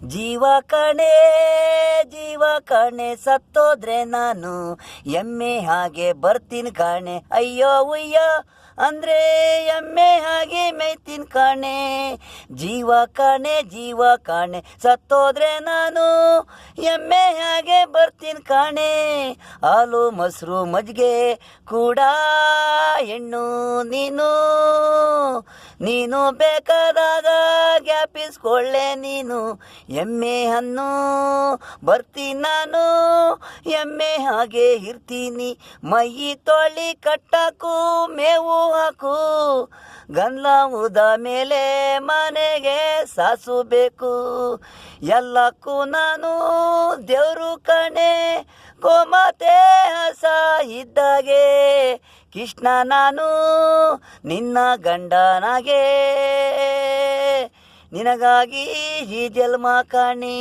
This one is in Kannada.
ಜೀವ ಕಣೆ ಜೀವ ಕಣೆ ಸತ್ತೋದ್ರೆ ನಾನು ಎಮ್ಮೆ ಹಾಗೆ ಬರ್ತೀನಿ ಕಾಣೆ ಅಯ್ಯೋ ಉಯ್ಯೋ ಅಂದ್ರೆ ಎಮ್ಮೆ ಹಾಗೆ ಮೇಯ್ತೀನಿ ಕಾಣೆ ಜೀವ ಕಾಣೆ ಸತ್ತೋದ್ರೆ ನಾನು ಎಮ್ಮೆ ಹಾಗೆ ಬರ್ತೀನಿ ಕಾಣೆ ಹಾಲು ಮೊಸರು ಮಜ್ಜಿಗೆ ಕೂಡ ಹೆಣ್ಣು ನೀನು ಬೇಕಾದಾಗ ಗ್ಯಾಪಿಸ್ಕೊಳ್ಳೆ ನೀನು ಎಮ್ಮೆ ಹಣ್ಣು ಬರ್ತೀನಿ ನಾನು ಎಮ್ಮೆ ಹಾಗೆ ಇರ್ತೀನಿ ಮೈ ತೊಳಿ ಕಟ್ಟಕು ಮೇವು ಹಾಕು ಗಂಧ ಉದ ಮೇಲೆ ಮನೆಗೆ ಸಾಸು ಬೇಕು ಎಲ್ಲಕ್ಕೂ ನಾನು ದೇವ್ರು ಕಣೆ ಗೋಮಾತೆ ಹಸ ಇದ್ದಾಗೆ ಕೃಷ್ಣ ನಾನು ನಿನ್ನ ಗಂಡನಾಗೆ ನಿನಗಾಗಿ ಈ ಜನ್ಮ ಕಾಣಿ.